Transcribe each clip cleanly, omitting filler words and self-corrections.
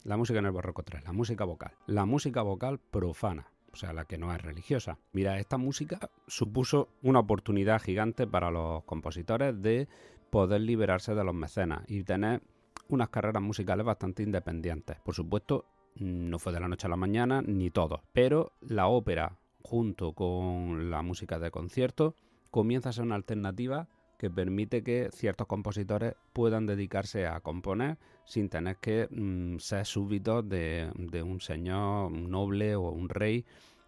La música en el barroco 3, la música vocal. La música vocal profana, o sea, la que no es religiosa. Mira, esta música supuso una oportunidad gigante para los compositores de poder liberarse de los mecenas y tener unas carreras musicales bastante independientes. Por supuesto, no fue de la noche a la mañana, ni todo, pero la ópera, junto con la música de concierto, comienza a ser una alternativa que permite que ciertos compositores puedan dedicarse a componer sin tener que ser súbditos de un señor, un noble o un rey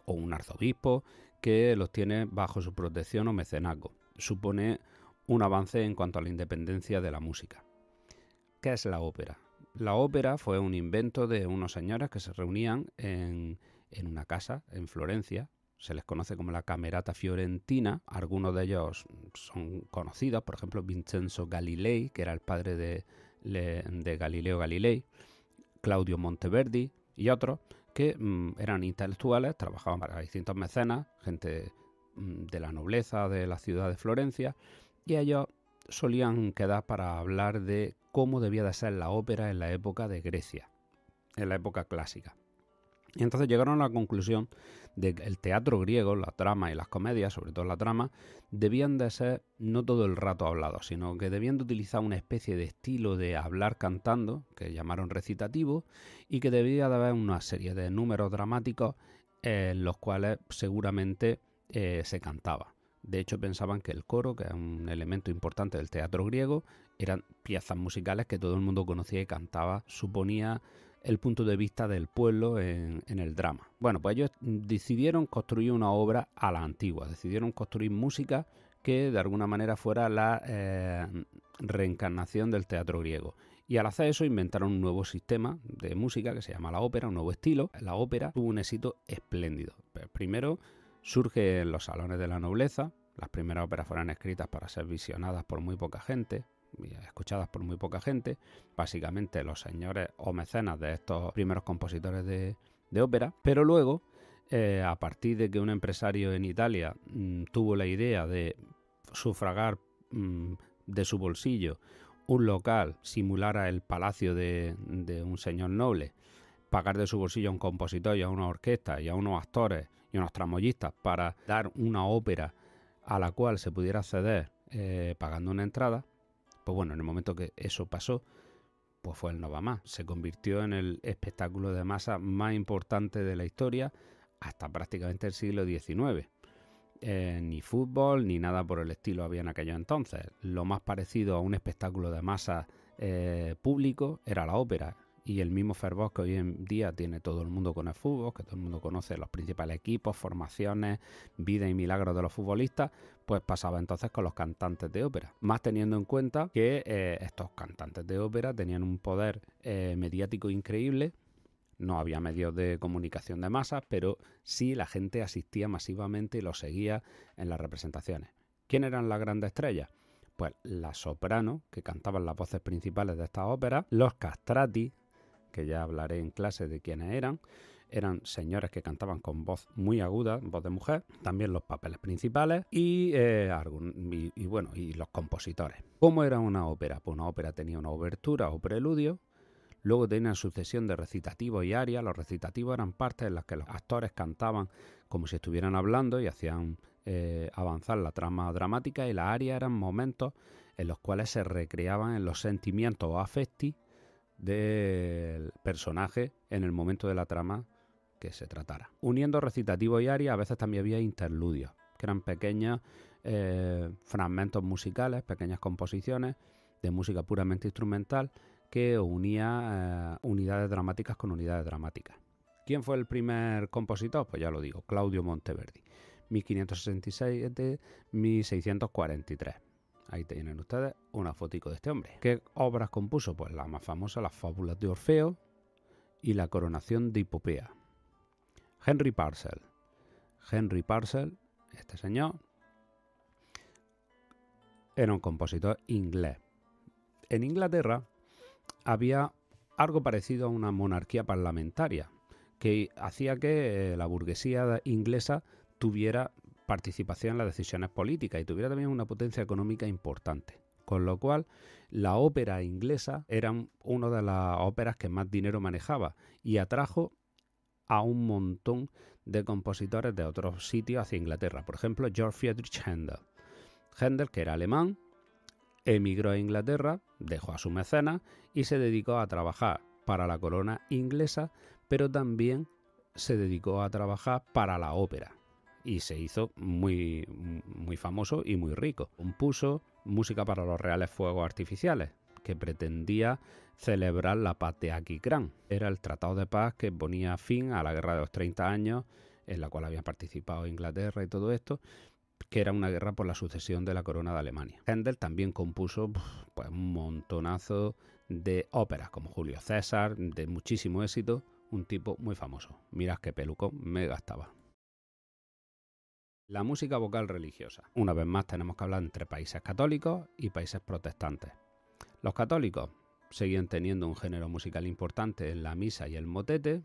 o un arzobispo que los tiene bajo su protección o mecenazgo. Supone un avance en cuanto a la independencia de la música. ¿Qué es la ópera? La ópera fue un invento de unos señores que se reunían en una casa en Florencia. Se les conoce como la Camerata Fiorentina. Algunos de ellos son conocidos, por ejemplo, Vincenzo Galilei, que era el padre de Galileo Galilei, Claudio Monteverdi y otros que eran intelectuales, trabajaban para distintos mecenas, gente de la nobleza de la ciudad de Florencia, y ellos solían quedar para hablar de cómo debía de ser la ópera en la época de Grecia, en la época clásica. Y entonces llegaron a la conclusión de que el teatro griego, la trama y las comedias, sobre todo la trama, debían de ser no todo el rato hablados, sino que debían de utilizar una especie de estilo de hablar cantando, que llamaron recitativo, y que debía de haber una serie de números dramáticos en los cuales seguramente se cantaba. De hecho, pensaban que el coro, que es un elemento importante del teatro griego, eran piezas musicales que todo el mundo conocía y cantaba, suponía el punto de vista del pueblo en el drama. Bueno, pues ellos decidieron construir una obra a la antigua, decidieron construir música que de alguna manera fuera la reencarnación del teatro griego. Y al hacer eso inventaron un nuevo sistema de música que se llama la ópera, un nuevo estilo. La ópera tuvo un éxito espléndido. Primero surge en los salones de la nobleza. Las primeras óperas fueron escritas para ser visionadas por muy poca gente, escuchadas por muy poca gente. Básicamente los señores o mecenas de estos primeros compositores de ópera. Pero luego, a partir de que un empresario en Italia tuvo la idea de sufragar de su bolsillo un local, simulara el palacio de un señor noble, pagar de su bolsillo a un compositor y a una orquesta y a unos actores y unos tramoyistas para dar una ópera a la cual se pudiera acceder pagando una entrada, pues bueno, en el momento que eso pasó, pues fue el no va más. Se convirtió en el espectáculo de masa más importante de la historia hasta prácticamente el siglo XIX. Ni fútbol ni nada por el estilo había en aquellos entonces. Lo más parecido a un espectáculo de masa público era la ópera. Y el mismo fervor que hoy en día tiene todo el mundo con el fútbol, que todo el mundo conoce los principales equipos, formaciones, vida y milagros de los futbolistas, pues pasaba entonces con los cantantes de ópera. Más teniendo en cuenta que estos cantantes de ópera tenían un poder mediático increíble. No había medios de comunicación de masas, pero sí la gente asistía masivamente y los seguía en las representaciones. ¿Quién eran las grandes estrellas? Pues las sopranos, que cantaban las voces principales de estas óperas, los castrati, que ya hablaré en clase de quiénes eran señores que cantaban con voz muy aguda, voz de mujer, también los papeles principales y los compositores. ¿Cómo era una ópera? Pues una ópera tenía una obertura o preludio, luego tenía una sucesión de recitativos y arias. Los recitativos eran partes en las que los actores cantaban como si estuvieran hablando y hacían avanzar la trama dramática, y las arias eran momentos en los cuales se recreaban en los sentimientos o afecti del personaje en el momento de la trama que se tratara. Uniendo recitativo y aria, a veces también había interludios, que eran pequeños fragmentos musicales, pequeñas composiciones de música puramente instrumental que unía unidades dramáticas con unidades dramáticas. ¿Quién fue el primer compositor? Pues ya lo digo, Claudio Monteverdi, 1566-1643. Ahí tienen ustedes una fotico de este hombre. ¿Qué obras compuso? Pues la más famosa, las fábulas de Orfeo y la coronación de Hipopea. Henry Purcell, este señor, era un compositor inglés. En Inglaterra había algo parecido a una monarquía parlamentaria, que hacía que la burguesía inglesa tuviera participación en las decisiones políticas y tuviera también una potencia económica importante. con lo cual la ópera inglesa era una de las óperas que más dinero manejaba y atrajo a un montón de compositores de otros sitios hacia Inglaterra. Por ejemplo, Georg Friedrich Händel. Händel, que era alemán, emigró a Inglaterra, dejó a su mecenas y se dedicó a trabajar para la corona inglesa, pero también se dedicó a trabajar para la ópera y se hizo muy, muy famoso y muy rico. Compuso música para los reales fuegos artificiales, que pretendía celebrar la paz de Aquisgrán. Era el tratado de paz que ponía fin a la guerra de los 30 años, en la cual habían participado Inglaterra y todo esto, que era una guerra por la sucesión de la corona de Alemania. Händel también compuso pues, un montonazo de óperas, como Julio César, de muchísimo éxito, un tipo muy famoso. Mirad qué pelucón me gastaba. La música vocal religiosa. Una vez más tenemos que hablar entre países católicos y países protestantes. Los católicos seguían teniendo un género musical importante en la misa y el motete.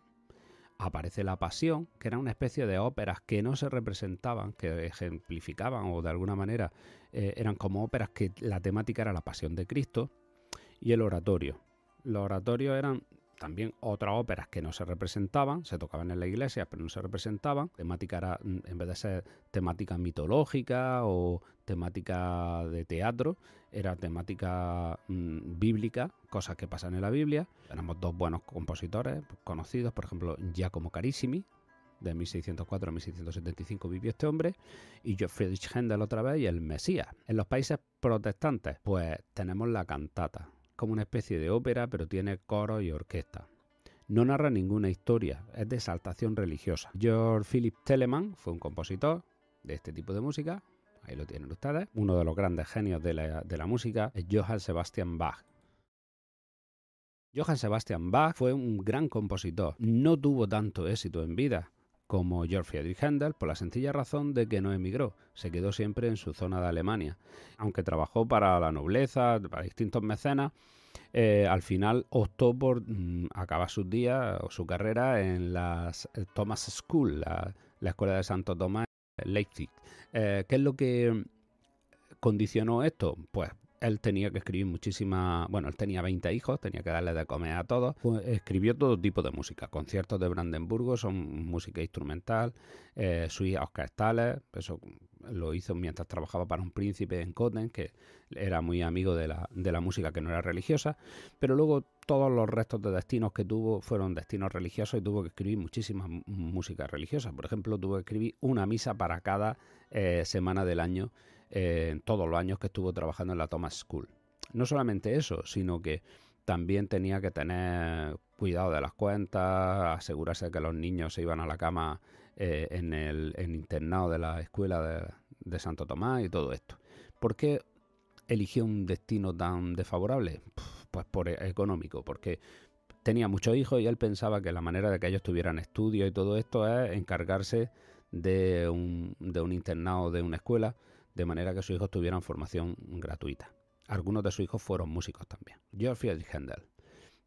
Aparece la Pasión, que era una especie de óperas que no se representaban, que ejemplificaban o de alguna manera eran como óperas que la temática era la Pasión de Cristo. Y el oratorio. Los oratorios eran también otras óperas que no se representaban, se tocaban en la iglesia, pero no se representaban. Temática era, en vez de ser temática mitológica o temática de teatro, era temática bíblica, cosas que pasan en la Biblia. Tenemos dos buenos compositores conocidos, por ejemplo, Giacomo Carissimi, de 1604 a 1675 vivió este hombre, y Georg Friedrich Händel otra vez, y el Mesías. En los países protestantes, pues tenemos la cantata, como una especie de ópera, pero tiene coro y orquesta. No narra ninguna historia, es de exaltación religiosa. Georg Philipp Telemann fue un compositor de este tipo de música, ahí lo tienen ustedes. Uno de los grandes genios de la música es Johann Sebastian Bach. Johann Sebastian Bach fue un gran compositor, no tuvo tanto éxito en vida como Georg Friedrich Händel, por la sencilla razón de que no emigró, se quedó siempre en su zona de Alemania. Aunque trabajó para la nobleza, para distintos mecenas, al final optó por acabar sus días o su carrera en la Thomas School, la escuela de Santo Tomás en Leipzig. ¿Qué es lo que condicionó esto? Pues él tenía que escribir él tenía 20 hijos, tenía que darle de comer a todos. Escribió todo tipo de música. Conciertos de Brandenburgo son música instrumental, suites orquestales, eso lo hizo mientras trabajaba para un príncipe en Cothen, que era muy amigo de la música que no era religiosa, pero luego todos los restos de destinos que tuvo fueron destinos religiosos y tuvo que escribir muchísimas músicas religiosas. Por ejemplo, tuvo que escribir una misa para cada semana del año, en todos los años que estuvo trabajando en la Thomas School. No solamente eso, sino que también tenía que tener cuidado de las cuentas, asegurarse de que los niños se iban a la cama en el internado de la escuela de Santo Tomás y todo esto. ¿Por qué eligió un destino tan desfavorable? Pues por económico, porque tenía muchos hijos y él pensaba que la manera de que ellos tuvieran estudio y todo esto es encargarse de un internado de una escuela, de manera que sus hijos tuvieran formación gratuita. Algunos de sus hijos fueron músicos también. Georg Friedrich Händel.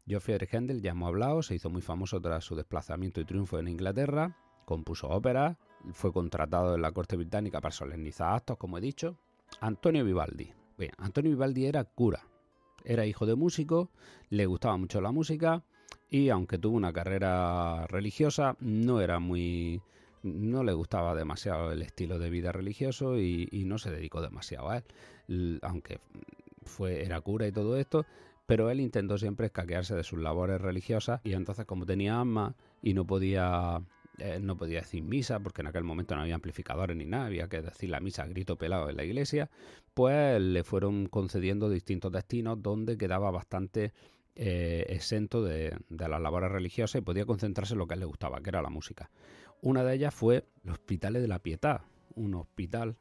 Georg Friedrich Händel, ya hemos hablado, se hizo muy famoso tras su desplazamiento y triunfo en Inglaterra, compuso óperas, fue contratado en la corte británica para solemnizar actos, como he dicho. Antonio Vivaldi. Bien, Antonio Vivaldi era cura, era hijo de músico, le gustaba mucho la música y aunque tuvo una carrera religiosa, no le gustaba demasiado el estilo de vida religioso y no se dedicó demasiado a él, aunque era cura y todo esto, pero él intentó siempre escaquearse de sus labores religiosas y entonces, como tenía asma y no podía decir misa, porque en aquel momento no había amplificadores ni nada, había que decir la misa a grito pelado en la iglesia, pues le fueron concediendo distintos destinos donde quedaba bastante exento de las labores religiosas y podía concentrarse en lo que a él le gustaba, que era la música. Una de ellas fue los Hospitales de la Pietà, un hospital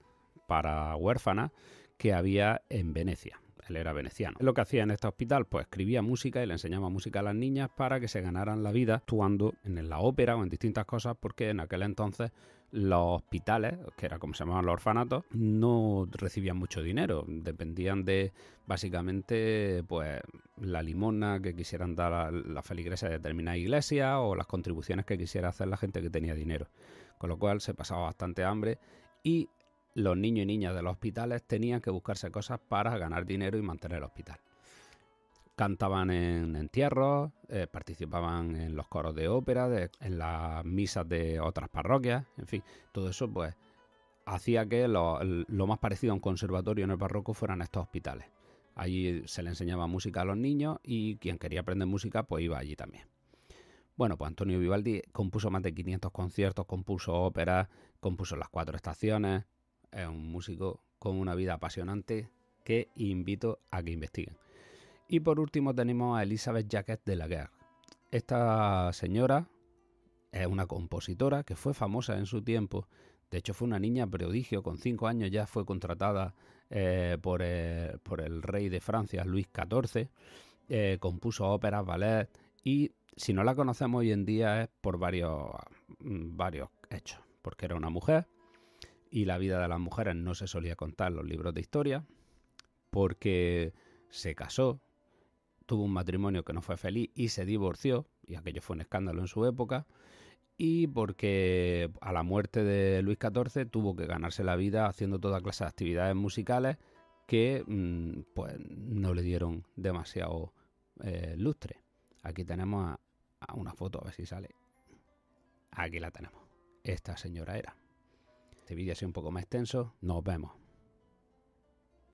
para huérfanas que había en Venecia. Él era veneciano. Lo que hacía en este hospital, pues escribía música y le enseñaba música a las niñas para que se ganaran la vida actuando en la ópera o en distintas cosas, porque en aquel entonces los hospitales, que era como se llamaban los orfanatos, no recibían mucho dinero. Dependían de, básicamente, pues la limosna que quisieran dar las feligresas de determinada iglesia o las contribuciones que quisiera hacer la gente que tenía dinero. Con lo cual se pasaba bastante hambre y los niños y niñas de los hospitales tenían que buscarse cosas para ganar dinero y mantener el hospital. Cantaban en entierros, participaban en los coros de ópera, en las misas de otras parroquias, en fin, todo eso pues hacía que lo más parecido a un conservatorio en el barroco fueran estos hospitales. Allí se le enseñaba música a los niños y quien quería aprender música pues iba allí también. Bueno, pues Antonio Vivaldi compuso más de 500 conciertos, compuso óperas, compuso las 4 estaciones. Es un músico con una vida apasionante que invito a que investiguen. Y por último tenemos a Elisabeth Jacquet de Laguerre. Esta señora es una compositora que fue famosa en su tiempo. De hecho fue una niña prodigio, con 5 años ya fue contratada por el rey de Francia, Luis XIV. Compuso óperas, ballet y si no la conocemos hoy en día es por varios hechos. Porque era una mujer y la vida de las mujeres no se solía contar en los libros de historia. Porque se casó, tuvo un matrimonio que no fue feliz y se divorció, y aquello fue un escándalo en su época, y porque a la muerte de Luis XIV tuvo que ganarse la vida haciendo toda clase de actividades musicales que pues no le dieron demasiado lustre. Aquí tenemos a una foto, a ver si sale. Aquí la tenemos. Esta señora era. Este vídeo ha sido un poco más extenso. Nos vemos.